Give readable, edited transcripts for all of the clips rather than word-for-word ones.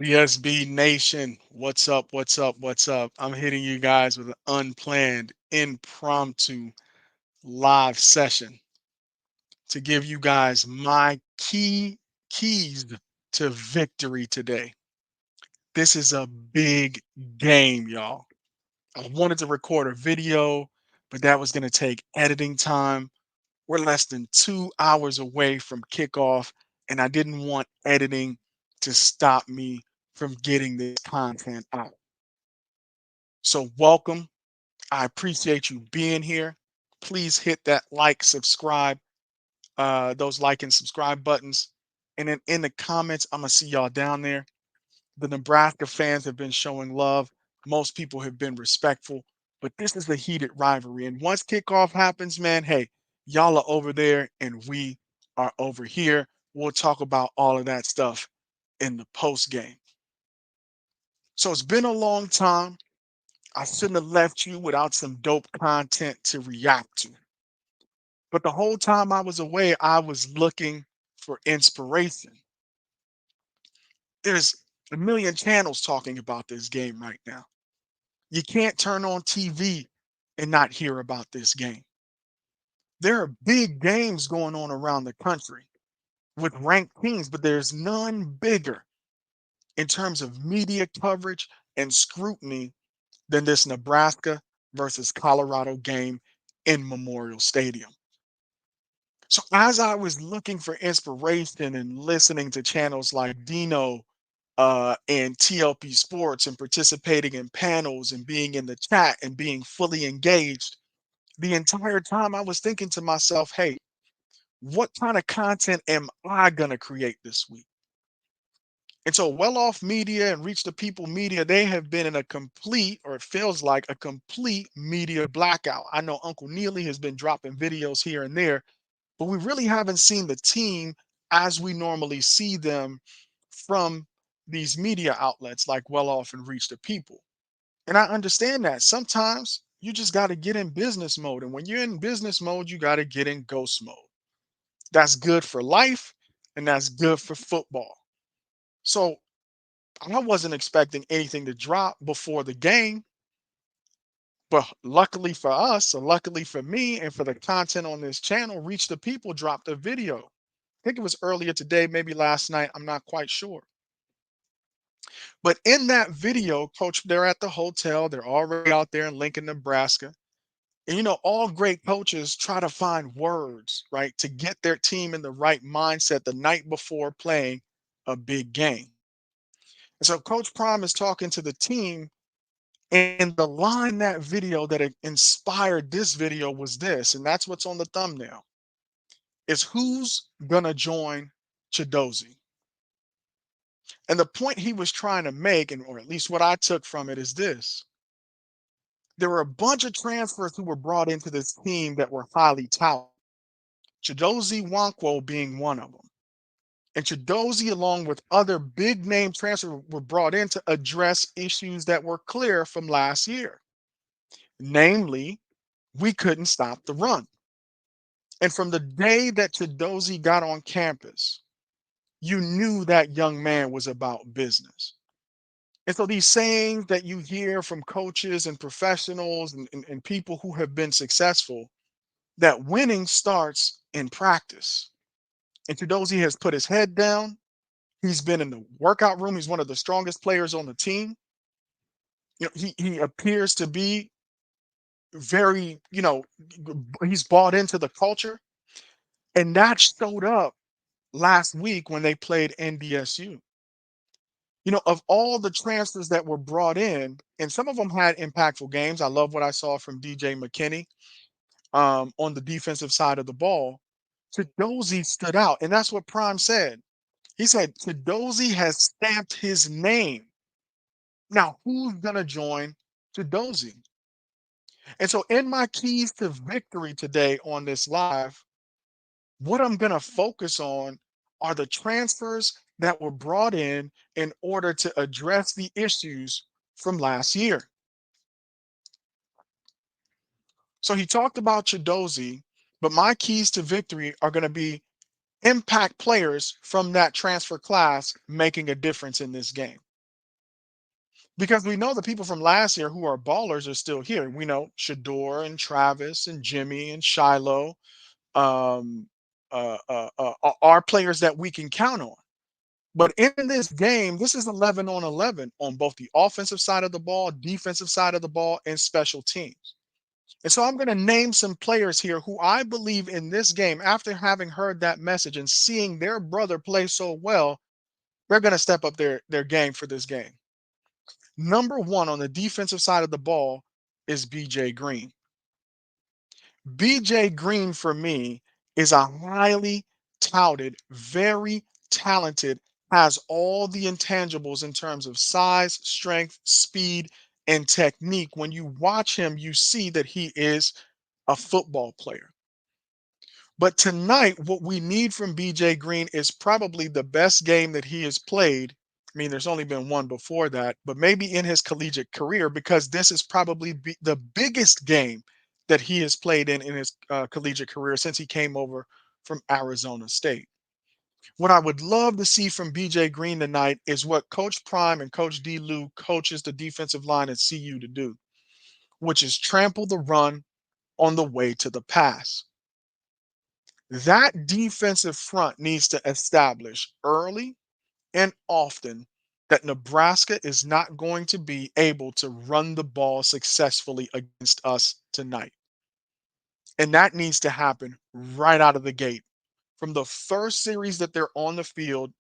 CSB Nation, what's up? What's up? What's up? I'm hitting you guys with an unplanned, impromptu live session to give you guys my keys to victory today. This is a big game, y'all. I wanted to record a video, but that was going to take editing time. We're less than 2 hours away from kickoff, and I didn't want editing to stop me from getting this content out. So, welcome. I appreciate you being here. Please hit that like, subscribe, those like and subscribe buttons. And then in the comments, I'm going to see y'all down there. The Nebraska fans have been showing love. Most people have been respectful, but this is a heated rivalry. And once kickoff happens, man, hey, y'all are over there and we are over here. We'll talk about all of that stuff in the post game. So it's been a long time. I shouldn't have left you without some dope content to react to. But the whole time I was away, I was looking for inspiration. There's a million channels talking about this game right now. You can't turn on TV and not hear about this game. There are big games going on around the country with ranked teams, but there's none bigger in terms of media coverage and scrutiny than this Nebraska versus Colorado game in Memorial Stadium. So as I was looking for inspiration and listening to channels like Dino and TLP Sports and participating in panels and being in the chat and being fully engaged, the entire time I was thinking to myself, hey, what kind of content am I going to create this week? And so Well Off Media and Reach the People Media, they have been in a complete, or it feels like a complete media blackout. I know Uncle Neely has been dropping videos here and there, but we really haven't seen the team as we normally see them from these media outlets like Well Off and Reach the People. And I understand that sometimes you just got to get in business mode. And when you're in business mode, you got to get in ghost mode. That's good for life and that's good for football. So I wasn't expecting anything to drop before the game, but luckily for us, or luckily for me, and for the content on this channel, Reach the People dropped a video. I think it was earlier today, maybe last night. I'm not quite sure. But in that video, coach, they're at the hotel. They're already out there in Lincoln, Nebraska. And all great coaches try to find words, right, to get their team in the right mindset the night before playing a big game. And so Coach Prime is talking to the team, and the line in that video that inspired this video was this, and that's what's on the thumbnail, is who's gonna join Chidozie. And the point he was trying to make, and or at least what I took from it, is this. There were a bunch of transfers who were brought into this team that were highly touted. Chidozie Nwankwo being one of them. And Chidozie, along with other big name transfers, were brought in to address issues that were clear from last year. Namely, we couldn't stop the run. And from the day that Chidozie got on campus, you knew that young man was about business. And so these sayings that you hear from coaches and professionals and people who have been successful, that winning starts in practice. And Chidozie has put his head down. He's been in the workout room. He's one of the strongest players on the team. He appears to be very, he's bought into the culture. And that showed up last week when they played NDSU. Of all the transfers that were brought in, and some of them had impactful games. I love what I saw from DJ McKinney on the defensive side of the ball. Chidozie stood out. And that's what Prime said. He said Chidozie has stamped his name. Now, who's going to join Chidozie? And so, in my keys to victory today on this live, what I'm going to focus on are the transfers that were brought in order to address the issues from last year. So, he talked about Chidozie, but my keys to victory are going to be impact players from that transfer class making a difference in this game. because we know the people from last year who are ballers are still here. We know Shador and Travis and Jimmy and Shiloh um, are players that we can count on. But in this game, this is 11 on 11 on both the offensive side of the ball, defensive side of the ball, and special teams. And so I'm going to name some players here who I believe in this game, after having heard that message and seeing their brother play so well, they're going to step up their game for this game. Number one on the defensive side of the ball is BJ Green. BJ Green for me is a highly touted, very talented, has all the intangibles in terms of size, strength, speed, and technique. When you watch him, you see that he is a football player. But tonight, what we need from BJ Green is probably the best game that he has played. I mean, there's only been one before that, but maybe in his collegiate career, because this is probably the biggest game that he has played in his collegiate career since he came over from Arizona State. What I would love to see from BJ Green tonight is what Coach Prime and Coach D. Lou coaches the defensive line at CU to do, which is trample the run on the way to the pass. That defensive front needs to establish early and often that Nebraska is not going to be able to run the ball successfully against us tonight. And that needs to happen right out of the gate. From the first series that they're on the field,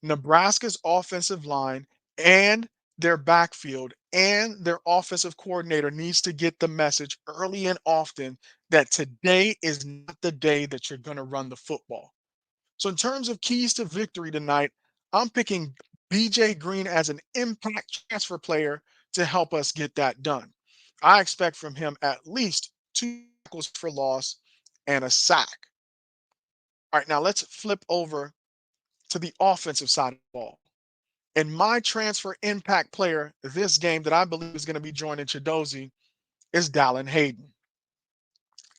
Nebraska's offensive line and their backfield and their offensive coordinator needs to get the message early and often that today is not the day that you're going to run the football. So in terms of keys to victory tonight, I'm picking BJ Green as an impact transfer player to help us get that done. I expect from him at least 2 tackles for loss and a sack. All right, now let's flip over to the offensive side of the ball. And my transfer impact player this game that I believe is going to be joining Chidozie is Dallin Hayden.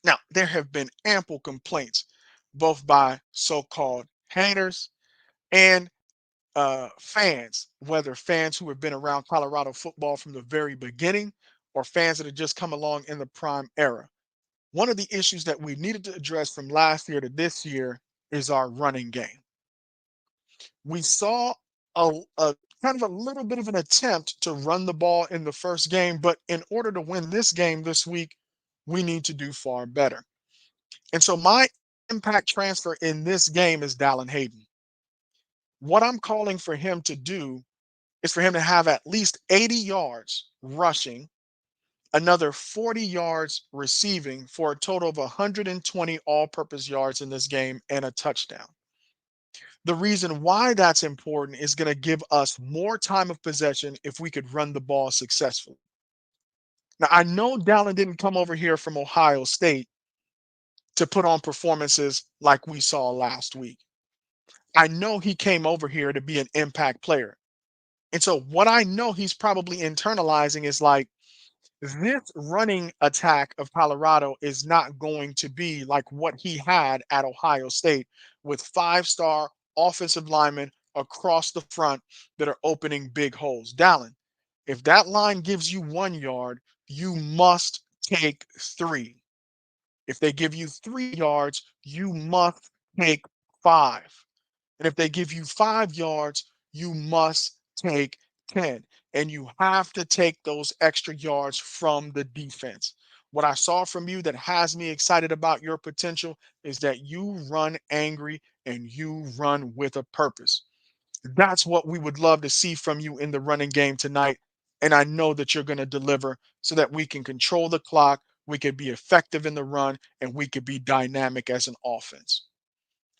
Now, there have been ample complaints, both by so-called haters and fans, whether fans who have been around Colorado football from the very beginning or fans that have just come along in the prime era. One of the issues that we needed to address from last year to this year is our running game. We saw a kind of a little bit of an attempt to run the ball in the first game, but in order to win this game this week, we need to do far better. And so my impact transfer in this game is Dallin Hayden. What I'm calling for him to do is for him to have at least 80 yards rushing, another 40 yards receiving for a total of 120 all purpose yards in this game and a touchdown. The reason why that's important is going to give us more time of possession if we could run the ball successfully. Now, I know Dallin didn't come over here from Ohio State to put on performances like we saw last week. I know he came over here to be an impact player. And so what I know he's probably internalizing is like, this running attack of Colorado is not going to be like what he had at Ohio State with 5-star offensive linemen across the front that are opening big holes. Dallin, if that line gives you 1 yard, you must take 3. If they give you 3 yards, you must take 5. And if they give you 5 yards, you must take 10. And you have to take those extra yards from the defense. What I saw from you that has me excited about your potential is that you run angry and you run with a purpose. That's what we would love to see from you in the running game tonight. And I know that you're going to deliver so that we can control the clock, we could be effective in the run, and we could be dynamic as an offense.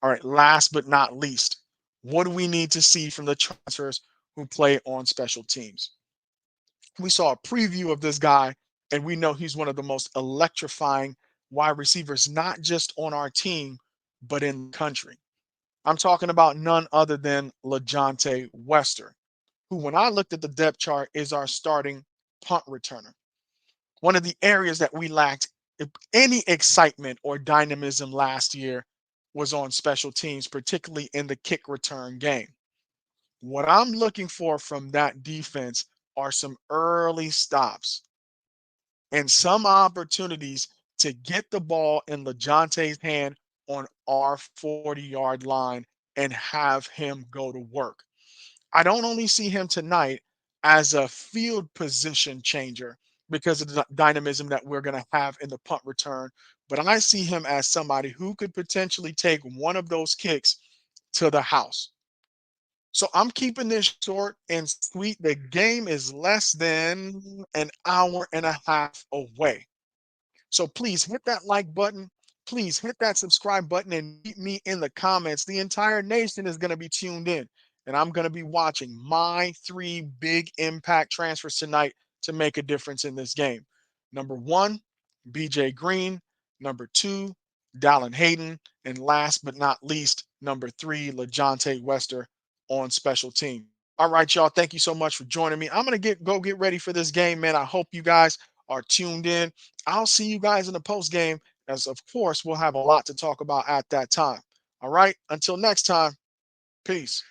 All right, last but not least, what do we need to see from the transfers who play on special teams? We saw a preview of this guy, and we know he's one of the most electrifying wide receivers, not just on our team, but in the country. I'm talking about none other than LaJohntay Wester, who, when I looked at the depth chart, is our starting punt returner. One of the areas that we lacked any excitement or dynamism last year was on special teams, particularly in the kick return game. What I'm looking for from that defense are some early stops and some opportunities to get the ball in LeJonte's hand on our 40-yard line and have him go to work. I don't only see him tonight as a field position changer because of the dynamism that we're going to have in the punt return, but I see him as somebody who could potentially take one of those kicks to the house. So I'm keeping this short and sweet. The game is less than an hour and a half away. So please hit that like button. Please hit that subscribe button and meet me in the comments. The entire nation is going to be tuned in, and I'm going to be watching my three big impact transfers tonight to make a difference in this game. Number one, BJ Green. Number two, Dallin Hayden. And last but not least, number three, LeJonte Wester on special team. All right, y'all. Thank you so much for joining me. I'm going to go get ready for this game, man. I hope you guys are tuned in. I'll see you guys in the post game, as of course, we'll have a lot to talk about at that time. All right. Until next time, peace.